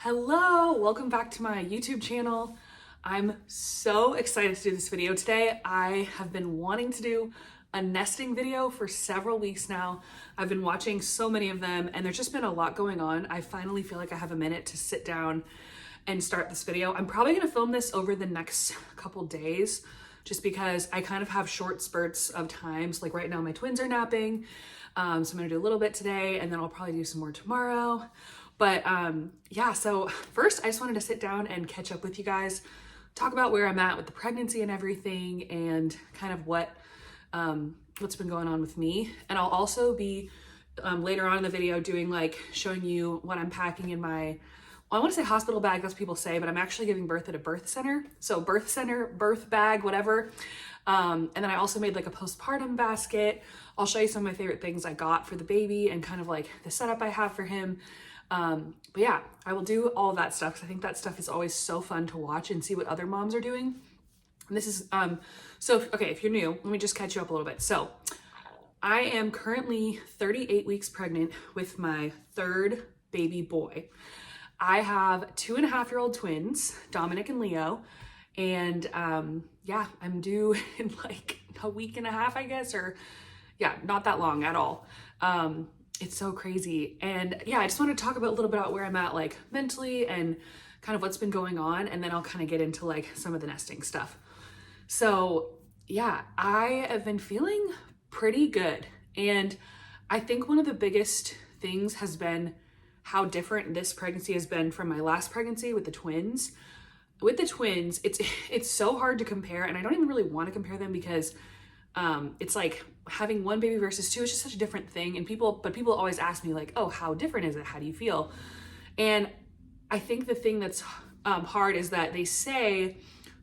Hello, welcome back to my YouTube channel. I'm so excited to do this video today. I have been wanting to do a nesting video for several weeks now. I've been watching so many of them and there's just been a lot going on. I finally feel like I have a minute to sit down and start this video. I'm probably gonna film this over the next couple days just because I kind of have short spurts of times. Like right now my twins are napping. So I'm gonna do a little bit today and then I'll probably do some more tomorrow. But yeah, so first I just wanted to sit down and catch up with you guys, talk about where I'm at with the pregnancy and everything and kind of what's been going on with me. And I'll also be later on in the video doing like showing you what I'm packing in my, well, I want to say hospital bag, that's what people say, but I'm actually giving birth at a birth center. So birth center, birth bag, whatever. And then I also made like a postpartum basket. I'll show you some of my favorite things I got for the baby and kind of like the setup I have for him. But yeah, I will do all of that stuff because I think that stuff is always so fun to watch and see what other moms are doing. And this is, okay, if you're new, let me just catch you up a little bit. So I am currently 38 weeks pregnant with my third baby boy. I have 2.5-year-old twins, Dominic and Leo. And, yeah, I'm due in like a week and a half, I guess, or yeah, not that long at all. It's so crazy. And yeah, I just want to talk about a little bit about where I'm at like mentally and kind of what's been going on. And then I'll kind of get into like some of the nesting stuff. So yeah, I have been feeling pretty good. And I think one of the biggest things has been how different this pregnancy has been from my last pregnancy with the twins. With the twins, it's so hard to compare. And I don't even really want to compare them because it's like having one baby versus two, it's just such a different thing. And people always ask me like, oh, how different is it? How do you feel? And I think the thing that's hard is that they say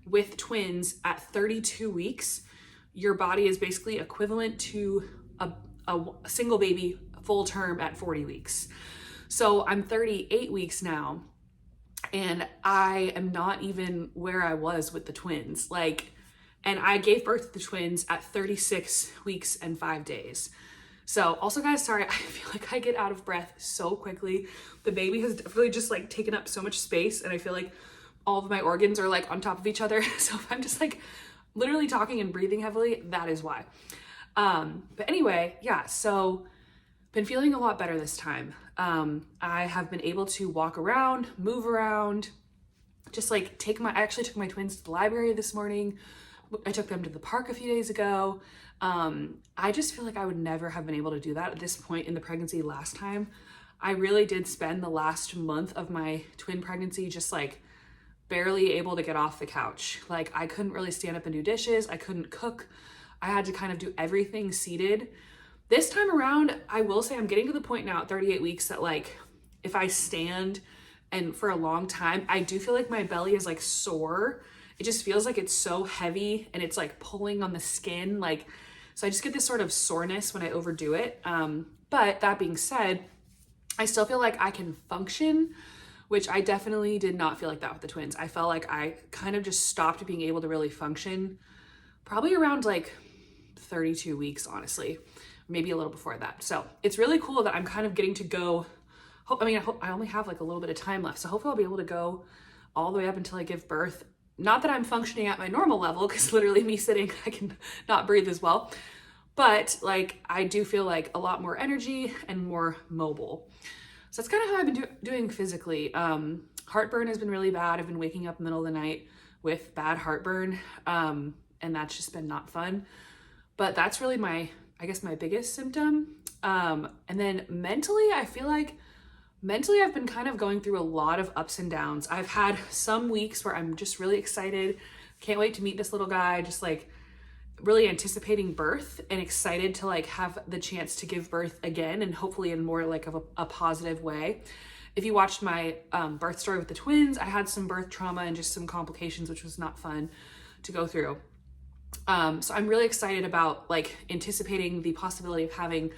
with twins at 32 weeks, your body is basically equivalent to a single baby full term at 40 weeks. So I'm 38 weeks now and I am not even where I was with the twins. And I gave birth to the twins at 36 weeks and 5 days. So also guys, sorry, I feel like I get out of breath so quickly. The baby has definitely just like taken up so much space and I feel like all of my organs are like on top of each other. So if I'm just like literally talking and breathing heavily, that is why. But anyway, yeah, so been feeling a lot better this time. I have been able to walk around, move around, just like I actually took my twins to the library this morning. I took them to the park a few days ago. I just feel like I would never have been able to do that at this point in the pregnancy last time. I really did spend the last month of my twin pregnancy just like barely able to get off the couch. Like I couldn't really stand up and do dishes. I couldn't cook. I had to kind of do everything seated. This time around, I will say I'm getting to the point now at 38 weeks that like, if I stand and for a long time, I do feel like my belly is like sore. It just feels like it's so heavy and it's like pulling on the skin. So I just get this sort of soreness when I overdo it. But that being said, I still feel like I can function, which I definitely did not feel like that with the twins. I felt like I kind of just stopped being able to really function probably around like 32 weeks, honestly, maybe a little before that. So it's really cool that I'm kind of getting to go. I only have like a little bit of time left. So hopefully I'll be able to go all the way up until I give birth. Not that I'm functioning at my normal level, because literally me sitting, I can not breathe as well. But like, I do feel like a lot more energy and more mobile. So that's kind of how I've been doing physically. Heartburn has been really bad. I've been waking up in the middle of the night with bad heartburn. And that's just been not fun. But that's really my biggest symptom. And then mentally, I feel like I've been kind of going through a lot of ups and downs. I've had some weeks where I'm just really excited. Can't wait to meet this little guy. Just like really anticipating birth and excited to like have the chance to give birth again and hopefully in more like of a positive way. If you watched my birth story with the twins, I had some birth trauma and just some complications, which was not fun to go through. So I'm really excited about like anticipating the possibility of having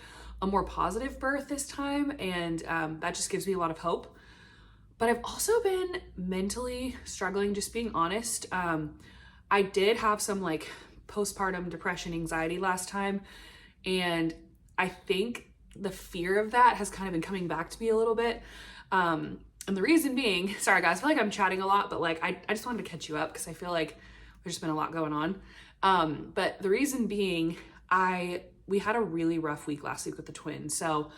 a more positive birth this time. And that just gives me a lot of hope. But I've also been mentally struggling, just being honest. I did have some like postpartum depression, anxiety last time. And I think the fear of that has kind of been coming back to me a little bit. And the reason being, sorry guys, I feel like I'm chatting a lot, but like I just wanted to catch you up because I feel like there's just been a lot going on. But the reason being, we had a really rough week last week with the twins. So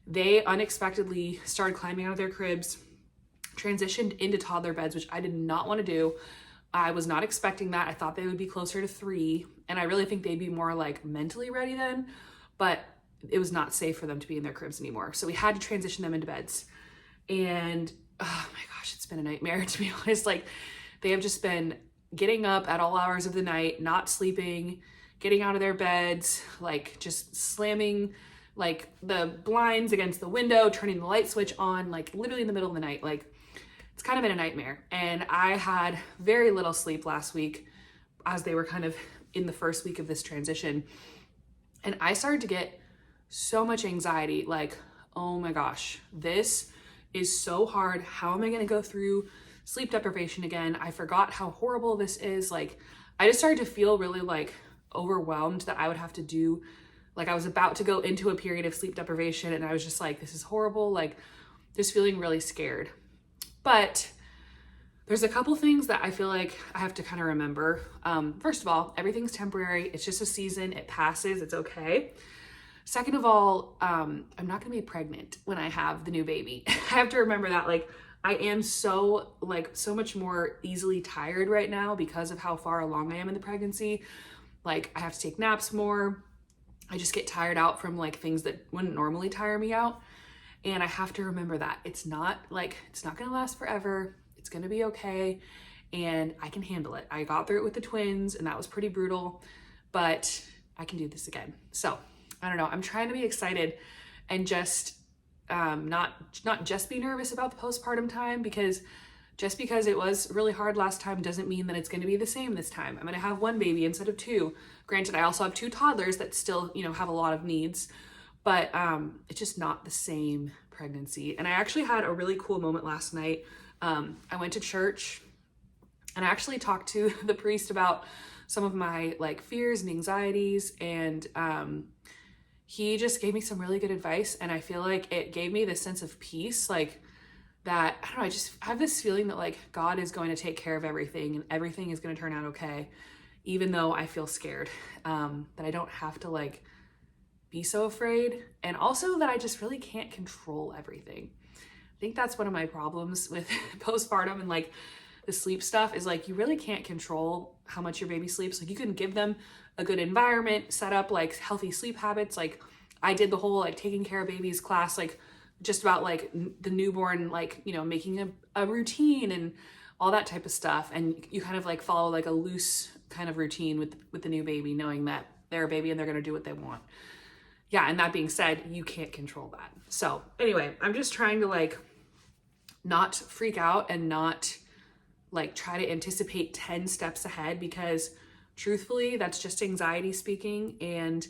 they unexpectedly started climbing out of their cribs, transitioned into toddler beds, which I did not want to do. I was not expecting that. I thought they would be closer to 3, and I really think they'd be more like mentally ready then, but it was not safe for them to be in their cribs anymore. So we had to transition them into beds. And oh my gosh, it's been a nightmare, to be honest. Like, they have just been getting up at all hours of the night, not sleeping, getting out of their beds, like just slamming like the blinds against the window, turning the light switch on, like literally in the middle of the night. Like, it's kind of been a nightmare. And I had very little sleep last week as they were kind of in the first week of this transition. And I started to get so much anxiety, like, oh my gosh, this is so hard. How am I gonna go through sleep deprivation again? I forgot how horrible this is. Like, I just started to feel really like overwhelmed that I would have to do, like I was about to go into a period of sleep deprivation, and I was just like, this is horrible, like just feeling really scared. But there's a couple things that I feel like I have to kind of remember. First of all, everything's temporary. It's just a season. It passes. It's okay. Second of all, I'm not gonna be pregnant when I have the new baby. I have to remember that, like, I am so much more easily tired right now because of how far along I am in the pregnancy. Like, I have to take naps more. I just get tired out from like things that wouldn't normally tire me out. And I have to remember that it's not gonna last forever. It's gonna be okay. And I can handle it. I got through it with the twins, and that was pretty brutal, but I can do this again. So I don't know. I'm trying to be excited and just not just be nervous about the postpartum time, because just because it was really hard last time doesn't mean that it's going to be the same this time. I'm going to have 1 baby instead of 2. Granted, I also have 2 toddlers that still, have a lot of needs, but it's just not the same pregnancy. And I actually had a really cool moment last night. I went to church and I actually talked to the priest about some of my like fears and anxieties, and he just gave me some really good advice, and I feel like it gave me this sense of peace, like that, I don't know, I just have this feeling that like God is going to take care of everything and everything is going to turn out okay, even though I feel scared, that I don't have to like be so afraid, and also that I just really can't control everything. I think that's one of my problems with postpartum and like the sleep stuff is like you really can't control how much your baby sleeps. Like, you can give them a good environment, set up like healthy sleep habits. Like, I did the whole like taking care of babies class, like just about like the newborn, like, making a routine and all that type of stuff. And you kind of like follow like a loose kind of routine with the new baby, knowing that they're a baby and they're going to do what they want. Yeah. And that being said, you can't control that. So anyway, I'm just trying to like not freak out and not like try to anticipate 10 steps ahead, because truthfully, that's just anxiety speaking, and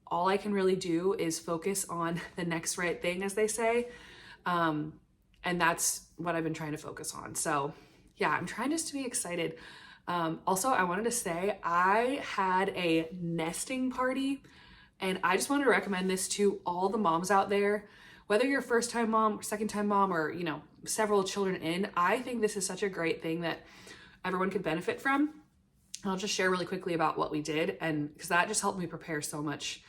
all I can really do is focus on the next right thing, as they say. And that's what I've been trying to focus on. So yeah, I'm trying just to be excited. Also, I wanted to say I had a nesting party, and I just wanted to recommend this to all the moms out there, whether you're a first-time mom, second-time mom, or, several children in. I think this is such a great thing that everyone could benefit from. I'll just share really quickly about what we did, and because that just helped me prepare so much.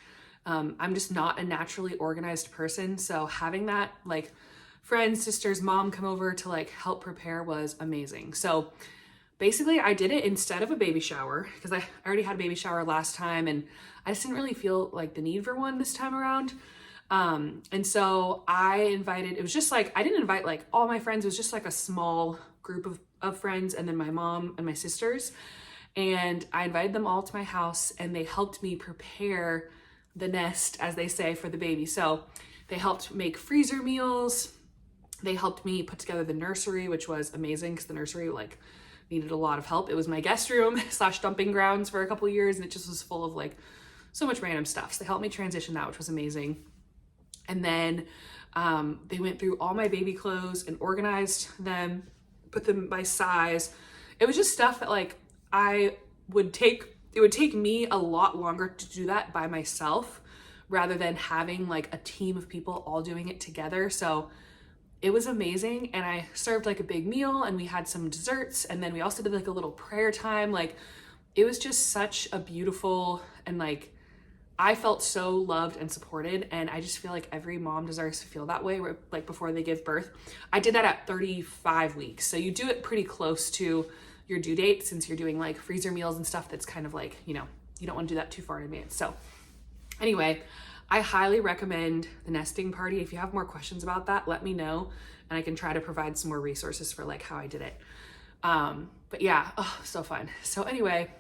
I'm just not a naturally organized person, so having that like friends, sisters, mom come over to like help prepare was amazing. So basically I did it instead of a baby shower, because I already had a baby shower last time and I just didn't really feel like the need for one this time around. And so it was just like, I didn't invite like all my friends. It was just like a small group of friends, and then my mom and my sisters. And I invited them all to my house, and they helped me prepare the nest, as they say, for the baby. So they helped make freezer meals. They helped me put together the nursery, which was amazing because the nursery like needed a lot of help. It was my guest room / dumping grounds for a couple of years, and it just was full of like so much random stuff. So they helped me transition that, which was amazing. And then they went through all my baby clothes and organized them, put them by size. It was just stuff that like it would take me a lot longer to do that by myself rather than having like a team of people all doing it together. So it was amazing. And I served like a big meal and we had some desserts, and then we also did like a little prayer time. Like it was just such a beautiful, and like I felt so loved and supported, and I just feel like every mom deserves to feel that way, like before they give birth. I did that at 35 weeks. So you do it pretty close to your due date, since you're doing like freezer meals and stuff that's kind of like, you know, you don't want to do that too far in advance. So anyway, I highly recommend the nesting party. If you have more questions about that, let me know, and I can try to provide some more resources for like how I did it. But yeah, oh, so fun. So anyway,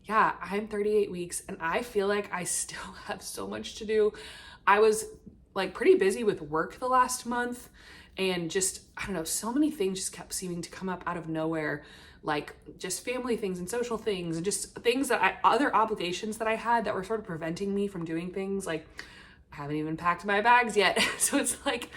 yeah, I'm 38 weeks and I feel like I still have so much to do. I was like pretty busy with work the last month, and just, I don't know, so many things just kept seeming to come up out of nowhere, like just family things and social things and just things that other obligations that I had that were sort of preventing me from doing things. Like I haven't even packed my bags yet. So it's like,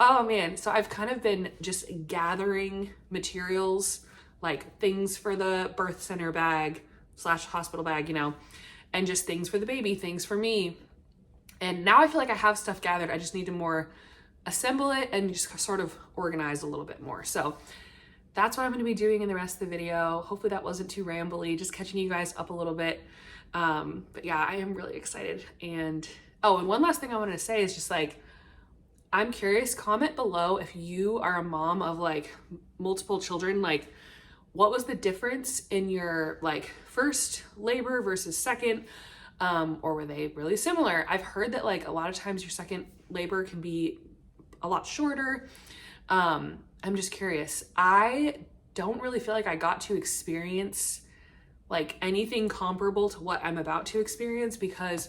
oh man. So I've kind of been just gathering materials, like things for the birth center bag / hospital bag, you know, and just things for the baby, things for me. And now I feel like I have stuff gathered. I just need to more assemble it and just sort of organize a little bit more. So that's what I'm going to be doing in the rest of the video. Hopefully that wasn't too rambly, just catching you guys up a little bit. But yeah, I am really excited. And oh, and one last thing I wanted to say is just like, I'm curious, comment below if you are a mom of like multiple children, like what was the difference in your like first labor versus second, or were they really similar? I've heard that like a lot of times your second labor can be a lot shorter. I'm just curious. I don't really feel like I got to experience like anything comparable to what I'm about to experience, because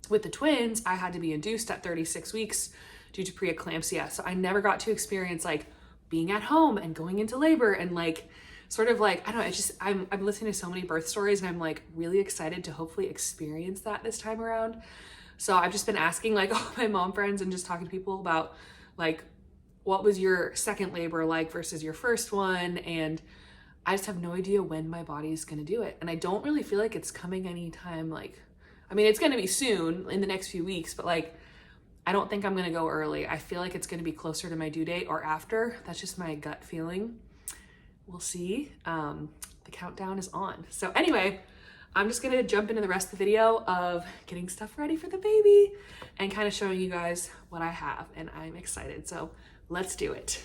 with the twins, I had to be induced at 36 weeks due to preeclampsia. So I never got to experience like being at home and going into labor and like sort of like, I don't know, it's just, I'm listening to so many birth stories and I'm like really excited to hopefully experience that this time around. So I've just been asking like all my mom friends and just talking to people about like, what was your second labor like versus your first one? And I just have no idea when my body's gonna do it. And I don't really feel like it's coming anytime like, I mean, it's gonna be soon in the next few weeks, but like, I don't think I'm gonna go early. I feel like it's gonna be closer to my due date or after. That's just my gut feeling. We'll see. The countdown is on. So anyway, I'm just gonna jump into the rest of the video of getting stuff ready for the baby and kind of showing you guys what I have, and I'm excited. So let's do it.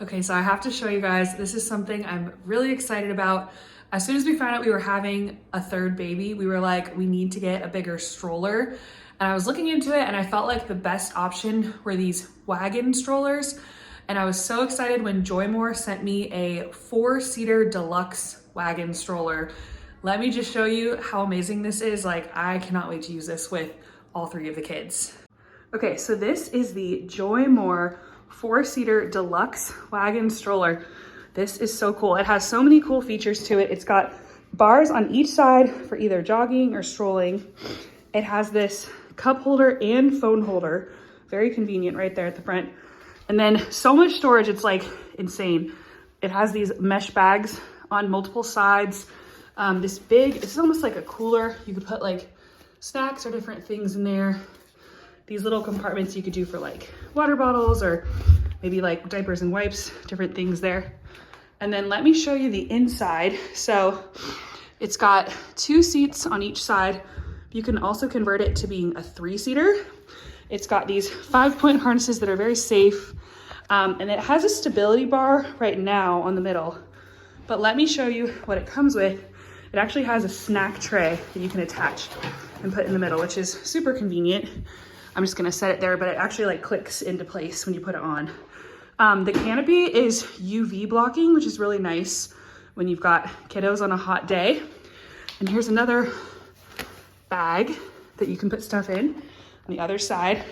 Okay, so I have to show you guys, this is something I'm really excited about. As soon as we found out we were having a third baby, we were like, we need to get a bigger stroller. And I was looking into it and I felt like the best option were these WAGON strollers. And I was so excited when JOYMOR sent me a 4-seater deluxe WAGON stroller. Let me just show you how amazing this is. Like, I cannot wait to use this with all 3 of the kids. Okay, so this is the JOYMOR 4-seater deluxe WAGON stroller. This is so cool. It has so many cool features to it. It's got bars on each side for either jogging or strolling. It has this cup holder and phone holder. Very convenient right there at the front. And then so much storage, it's like insane. It has these mesh bags on multiple sides. This big, it's almost like a cooler. You could put like snacks or different things in there. These little compartments you could do for like water bottles or maybe like diapers and wipes, different things there. And then let me show you the inside. So it's got 2 seats on each side. You can also convert it to being a 3-seater. It's got these 5-point harnesses that are very safe. And it has a stability bar right now on the middle. But let me show you what it comes with. It actually has a snack tray that you can attach and put in the middle, which is super convenient. I'm just gonna set it there, but it actually like clicks into place when you put it on. The canopy is UV blocking, which is really nice when you've got kiddos on a hot day. And here's another bag that you can put stuff in on the other side.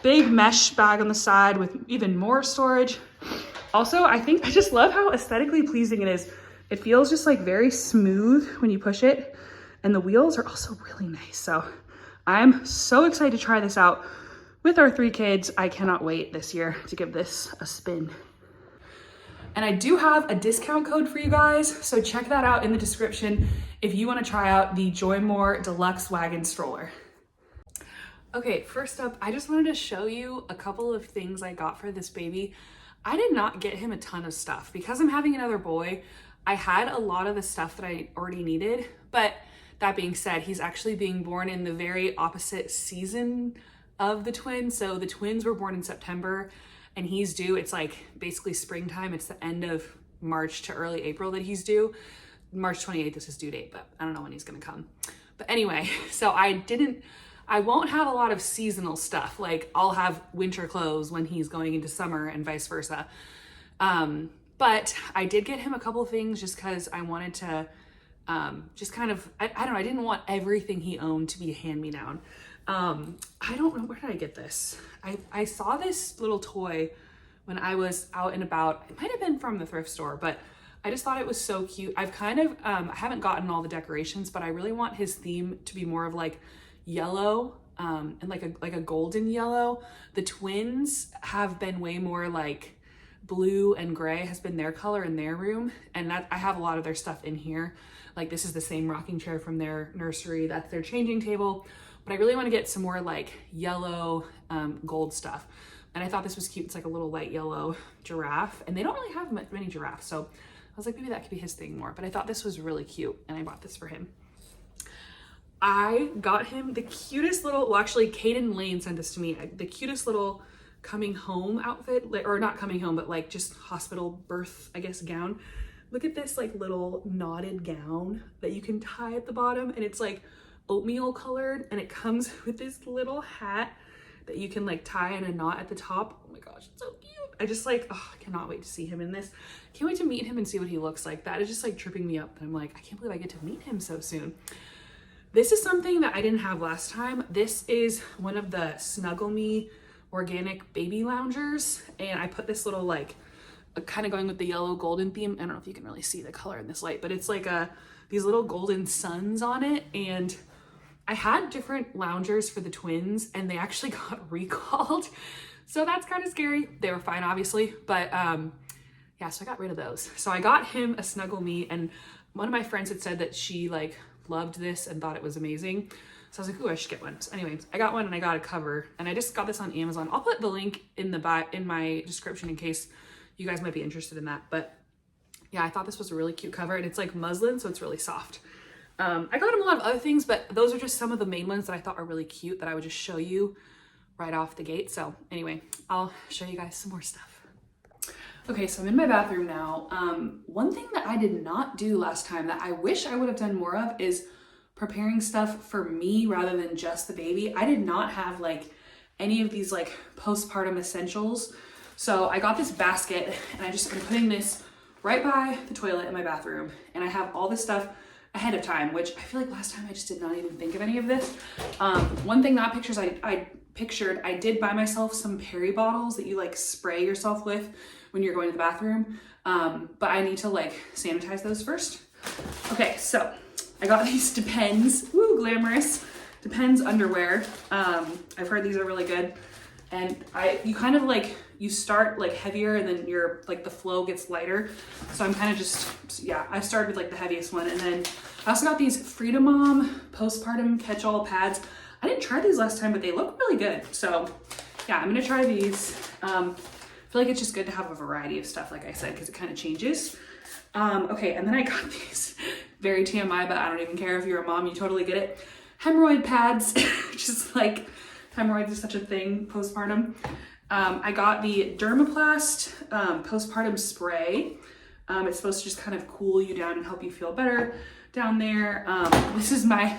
Big mesh bag on the side with even more storage. Also, I just love how aesthetically pleasing it is. It feels just like very smooth when you push it. And the wheels are also really nice. So I'm so excited to try this out with our 3 kids. I cannot wait this year to give this a spin. And I do have a discount code for you guys, so check that out in the description if you want to try out the JOYMOR Deluxe WAGON stroller. Okay, first up, I just wanted to show you a couple of things I got for this baby. I did not get him a ton of stuff. Because I'm having another boy, I had a lot of the stuff that I already needed, but that being said, he's actually being born in the very opposite season of the twins. So the twins were born in September and he's due, it's like basically springtime. It's the end of March to early April that he's due. March 28th is his due date, but I don't know when he's gonna come. But anyway, so I won't have a lot of seasonal stuff. Like I'll have winter clothes when he's going into summer and vice versa. But I did get him a couple of things just because I wanted to just kind of, I don't know, I didn't want everything he owned to be a hand-me-down. I don't know, where did I get this? I saw this little toy when I was out and about. It might have been from the thrift store, but I just thought it was so cute. I've kind of, I haven't gotten all the decorations, but I really want his theme to be more of like yellow and like a golden yellow. The twins have been way more like blue and gray has been their color in their room, and that I have a lot of their stuff in here. Like this is the same rocking chair from their nursery, that's their changing table, but I really want to get some more like yellow gold stuff. And I thought this was cute. It's like a little light yellow giraffe, and they don't really have many giraffes, so I was like, maybe that could be his thing more. But I thought this was really cute, and I bought this for him. I got him the cutest little, well actually Caden Lane sent this to me, the cutest little coming home outfit, or not coming home, but like just hospital birth, I guess, gown. Look at this like little knotted gown that you can tie at the bottom, and it's like oatmeal colored, and it comes with this little hat that you can like tie in a knot at the top. Oh my gosh, it's so cute. I just like, oh, I cannot wait to see him in this. Can't wait to meet him and see what he looks like. That is just like tripping me up. And I'm like, I can't believe I get to meet him so soon. This is something that I didn't have last time. This is one of the Snuggle Me organic baby loungers, and I put this little like kind of going with the yellow golden theme. I don't know if you can really see the color in this light, but it's like these little golden suns on it. And I had different loungers for the twins and they actually got recalled, so that's kind of scary. They were fine obviously, but yeah, so I got rid of those. So I got him a Snuggle Me, and one of my friends had said that she like loved this and thought it was amazing. So I was like, ooh, I should get one. So anyways, I got one and I got a cover, and I just got this on Amazon. I'll put the link in my description in case you guys might be interested in that. But yeah, I thought this was a really cute cover, and it's like muslin, so it's really soft. I got him a lot of other things, but those are just some of the main ones that I thought were really cute that I would just show you right off the gate. So anyway, I'll show you guys some more stuff. Okay, so I'm in my bathroom now. One thing that I did not do last time that I wish I would have done more of is preparing stuff for me rather than just the baby. I did not have like any of these like postpartum essentials. So I got this basket, and I'm putting this right by the toilet in my bathroom, and I have all this stuff ahead of time, which I feel like last time I just did not even think of any of this. One thing not pictures I pictured, I did buy myself some Perry bottles that you like spray yourself with when you're going to the bathroom, but I need to like sanitize those first. Okay, so I got these Depends, woo, glamorous, Depends underwear. I've heard these are really good. And you kind of like, you start like heavier and then you're like the flow gets lighter. So I'm kind of just, yeah, I started with like the heaviest one. And then I also got these Freedom Mom postpartum catch-all pads. I didn't try these last time, but they look really good. So yeah, I'm gonna try these. I feel like it's just good to have a variety of stuff, like I said, because it kind of changes. Okay, and then I got these, very TMI, but I don't even care. If you're a mom, you totally get it. Hemorrhoid pads, just like hemorrhoids is such a thing postpartum. I got the Dermaplast postpartum spray. It's supposed to just kind of cool you down and help you feel better down there. This is my,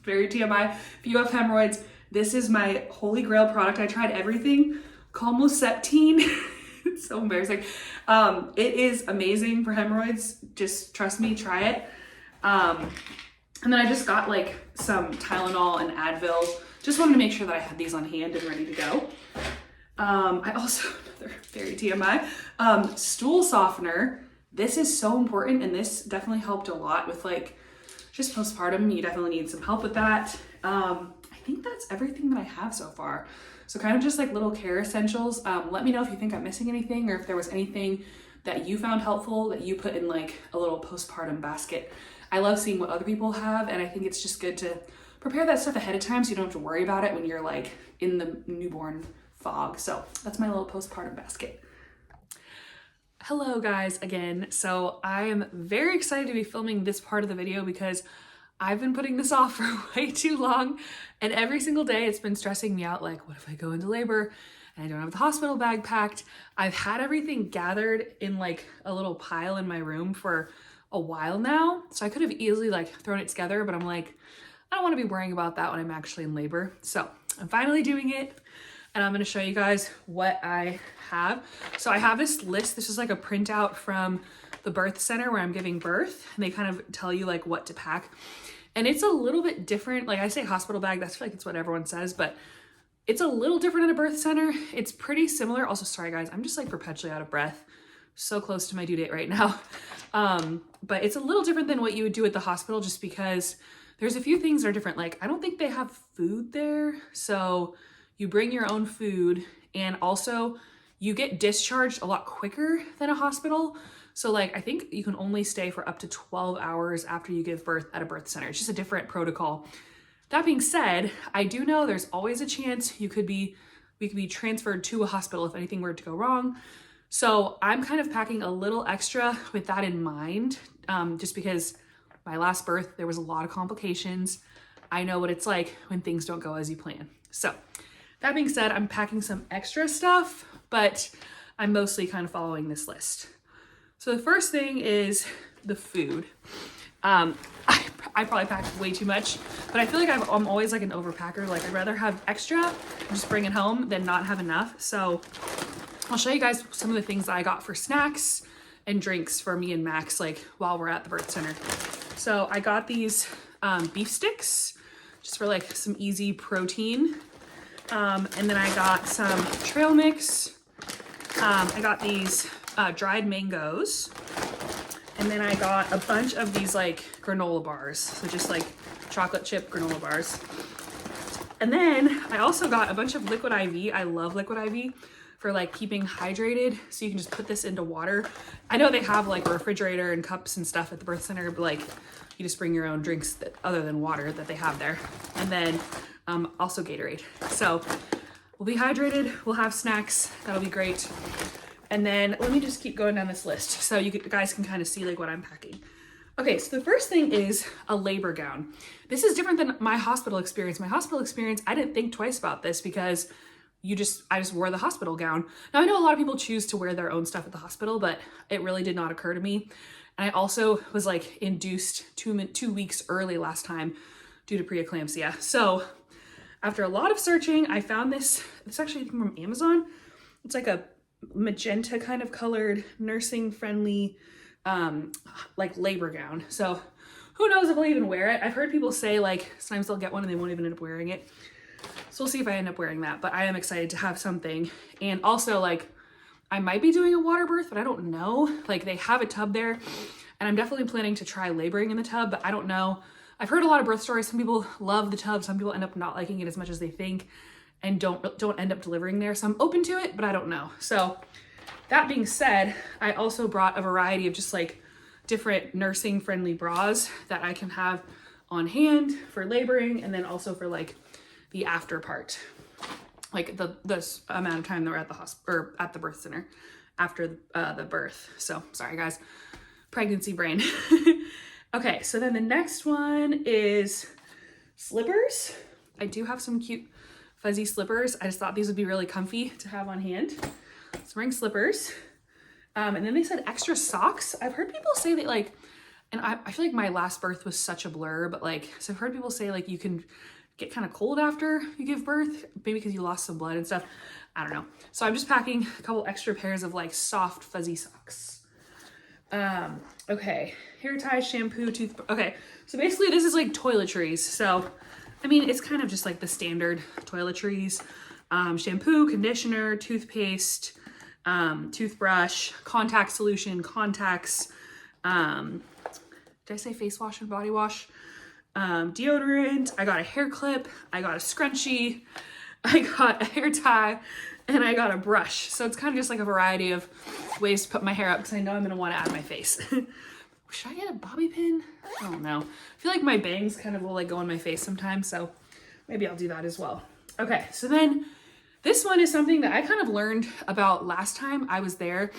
very TMI, if you have hemorrhoids, this is my holy grail product. I tried everything. Calmoseptine. It's so embarrassing. It is amazing for hemorrhoids. Just trust me, try it. And then I just got like some Tylenol and Advil. Just wanted to make sure that I had these on hand and ready to go. I also, another very TMI, stool softener. This is so important, and this definitely helped a lot with like just postpartum. You definitely need some help with that. I think that's everything that I have so far. So kind of just like little care essentials. Let me know if you think I'm missing anything, or if there was anything that you found helpful that you put in like a little postpartum basket. I love seeing what other people have, and I think it's just good to prepare that stuff ahead of time so you don't have to worry about it when you're like in the newborn fog. So that's my little postpartum basket. Hello guys again. So I am very excited to be filming this part of the video because I've been putting this off for way too long, and every single day it's been stressing me out. Like, what if I go into labor and I don't have the hospital bag packed? I've had everything gathered in like a little pile in my room for a while now. So I could have easily like thrown it together, but I'm like, I don't want to be worrying about that when I'm actually in labor. So I'm finally doing it, and I'm going to show you guys what I have. So I have this list. This is like a printout from the birth center where I'm giving birth, and they kind of tell you like what to pack. And it's a little bit different. Like I say hospital bag, that's like, it's what everyone says, but it's a little different at a birth center. It's pretty similar. Also, sorry guys, I'm just like perpetually out of breath. So close to my due date right now. But it's a little different than what you would do at the hospital, just because there's a few things that are different. Like I don't think they have food there. So you bring your own food, and also you get discharged a lot quicker than a hospital. So like, I think you can only stay for up to 12 hours after you give birth at a birth center. It's just a different protocol. That being said, I do know there's always a chance we could be transferred to a hospital if anything were to go wrong. So I'm kind of packing a little extra with that in mind, just because my last birth, there was a lot of complications. I know what it's like when things don't go as you plan. So that being said, I'm packing some extra stuff, but I'm mostly kind of following this list. So the first thing is the food. I probably packed way too much, but I feel like I'm always like an overpacker. Like I'd rather have extra and just bring it home than not have enough. So I'll show you guys some of the things that I got for snacks and drinks for me and Max, like while we're at the birth center. So I got these beef sticks just for like some easy protein. And then I got some trail mix. I got these dried mangoes. And then I got a bunch of these like granola bars. So just like chocolate chip granola bars. And then I also got a bunch of liquid IV. I love liquid IV for like keeping hydrated. So you can just put this into water. I know they have like a refrigerator and cups and stuff at the birth center, but like you just bring your own drinks that, other than water, that they have there. And then also Gatorade. So we'll be hydrated, we'll have snacks, that'll be great. And then let me just keep going down this list so you guys can kind of see like what I'm packing. Okay, so the first thing is a labor gown. This is different than my hospital experience. My hospital experience, I didn't think twice about this because I just wore the hospital gown. Now I know a lot of people choose to wear their own stuff at the hospital, but it really did not occur to me. And I also was like induced 2 weeks early last time due to preeclampsia. So after a lot of searching, I found this actually from Amazon. It's like a magenta kind of colored, nursing friendly, like labor gown. So who knows if I'll even wear it. I've heard people say like sometimes they'll get one and they won't even end up wearing it. So we'll see if I end up wearing that, but I am excited to have something. And also like, I might be doing a water birth, but I don't know. Like they have a tub there, and I'm definitely planning to try laboring in the tub, but I don't know. I've heard a lot of birth stories. Some people love the tub. Some people end up not liking it as much as they think and don't end up delivering there. So I'm open to it, but I don't know. So that being said, I also brought a variety of just like different nursing friendly bras that I can have on hand for laboring, and then also for like the after part, like the amount of time that we're at the hospital or at the birth center after the birth. So sorry guys, pregnancy brain. Okay, so then the next one is slippers. I do have some cute fuzzy slippers. I just thought these would be really comfy to have on hand. So I'm wearing slippers. And then they said extra socks. I've heard people say that like, and I feel like my last birth was such a blur, but like, so I've heard people say like you can get kind of cold after you give birth, maybe because you lost some blood and stuff. I don't know. So I'm just packing a couple extra pairs of like soft fuzzy socks. Okay, hair tie, shampoo, okay, so basically this is like toiletries. So, I mean, it's kind of just like the standard toiletries, shampoo, conditioner, toothpaste, toothbrush, contact solution, contacts, did I say face wash and body wash? Deodorant, I got a hair clip, I got a scrunchie, I got a hair tie, and I got a brush. So it's kind of just like a variety of ways to put my hair up because I know I'm gonna want to add my face. should I get a bobby pin? I don't know. I feel like my bangs kind of will like go on my face sometimes, so maybe I'll do that as well. Okay, so then this one is something that I kind of learned about last time I was there.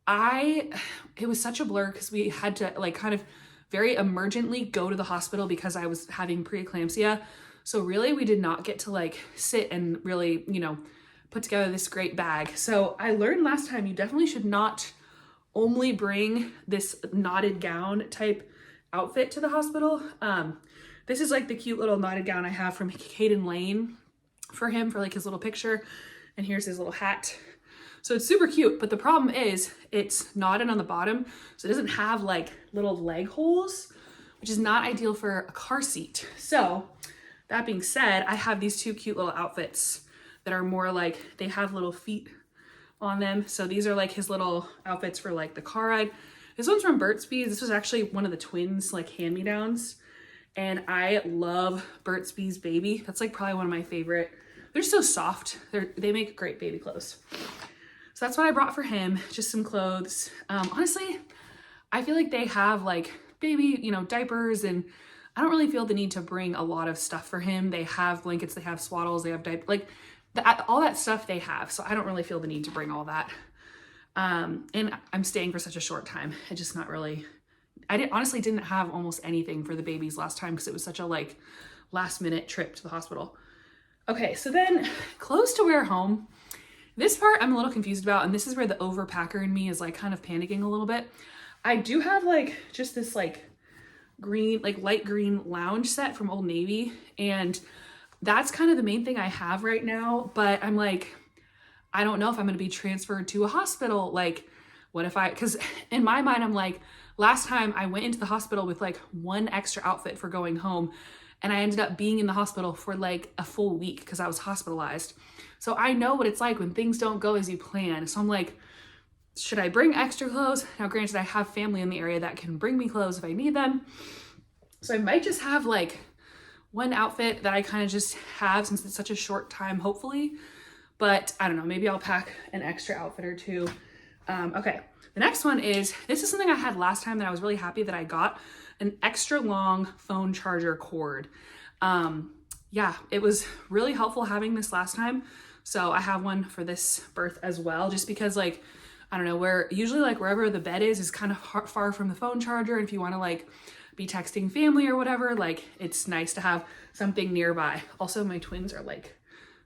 It was such a blur because we had to like kind of very emergently go to the hospital because I was having preeclampsia. So really we did not get to like sit and really, you know, put together this great bag. So I learned last time you definitely should not only bring this knotted gown type outfit to the hospital. This is like the cute little knotted gown I have from Caden Lane for him for like his little picture. And here's his little hat. So it's super cute, but the problem is it's knotted on the bottom. So it doesn't have like little leg holes, which is not ideal for a car seat. So that being said, I have these two cute little outfits that are more like, they have little feet on them. So these are like his little outfits for like the car ride. This one's from Burt's Bees. This was actually one of the twins like hand-me-downs. And I love Burt's Bees Baby. That's like probably one of my favorite. They're so soft. They make great baby clothes. So that's what I brought for him, just some clothes. Honestly, I feel like they have like baby, you know, diapers, and I don't really feel the need to bring a lot of stuff for him. They have blankets, they have swaddles, they have diapers, like all that stuff they have. So I don't really feel the need to bring all that. And I'm staying for such a short time. I just not really, honestly didn't have almost anything for the babies last time because it was such a like last minute trip to the hospital. Okay, so then clothes to wear home. This part I'm a little confused about, and this is where the overpacker in me is like kind of panicking a little bit. I do have like just this like green, like light green lounge set from Old Navy, and that's kind of the main thing I have right now, but I'm like, I don't know if I'm gonna be transferred to a hospital. Like, what if because in my mind, I'm like, last time I went into the hospital with like one extra outfit for going home, and I ended up being in the hospital for like a full week because I was hospitalized. So I know what it's like when things don't go as you plan. So I'm like, should I bring extra clothes? Now, granted, I have family in the area that can bring me clothes if I need them. So I might just have like one outfit that I kind of just have since it's such a short time, hopefully. But I don't know, maybe I'll pack an extra outfit or two. Okay, the next one is, this is something I had last time that I was really happy that I got, an extra long phone charger cord. Yeah, it was really helpful having this last time. So I have one for this birth as well, just because like, I don't know, where usually like wherever the bed is kind of far from the phone charger. And if you want to like be texting family or whatever, like it's nice to have something nearby. Also, my twins are like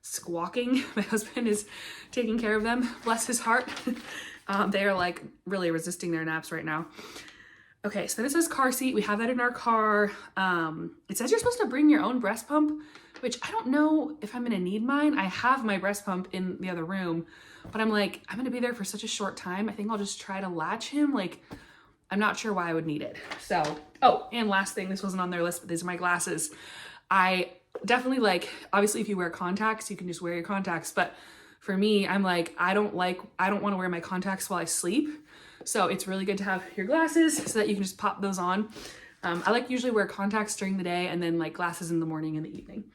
squawking. My husband is taking care of them, bless his heart. They are like really resisting their naps right now. Okay, so then it says car seat. We have that in our car. It says you're supposed to bring your own breast pump, which I don't know if I'm gonna need mine. I have my breast pump in the other room, but I'm like, I'm gonna be there for such a short time. I think I'll just try to latch him. Like, I'm not sure why I would need it. So, oh, and last thing, this wasn't on their list, but these are my glasses. I definitely like, obviously if you wear contacts, you can just wear your contacts. But for me, I'm like, I don't wanna wear my contacts while I sleep. So it's really good to have your glasses so that you can just pop those on. I like usually wear contacts during the day and then like glasses in the morning and the evening.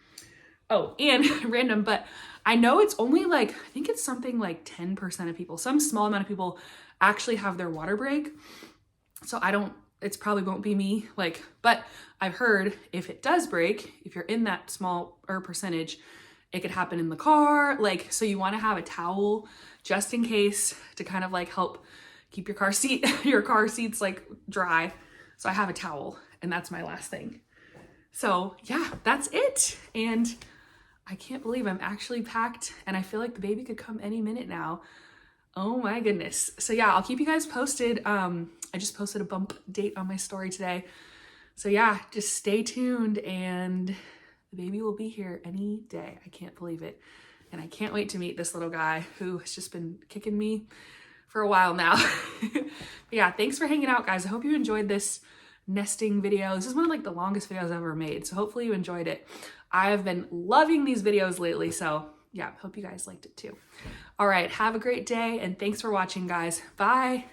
Oh, and random, but I know it's only like, I think it's something like 10% of people, some small amount of people actually have their water break. So it's probably won't be me, like, but I've heard if it does break, if you're in that small percentage, it could happen in the car. Like, so you want to have a towel just in case to kind of like help keep your car seats like dry. So I have a towel, and that's my last thing. So yeah, that's it. And I can't believe I'm actually packed, and I feel like the baby could come any minute now. Oh my goodness. So yeah, I'll keep you guys posted. I just posted a bump date on my story today. So yeah, just stay tuned, and the baby will be here any day. I can't believe it. And I can't wait to meet this little guy who has just been kicking me for a while now. But yeah, thanks for hanging out, guys. I hope you enjoyed this nesting video. This is one of like the longest videos I've ever made, so hopefully you enjoyed it. I have been loving these videos lately, so yeah, hope you guys liked it too. All right, have a great day, and thanks for watching, guys. Bye.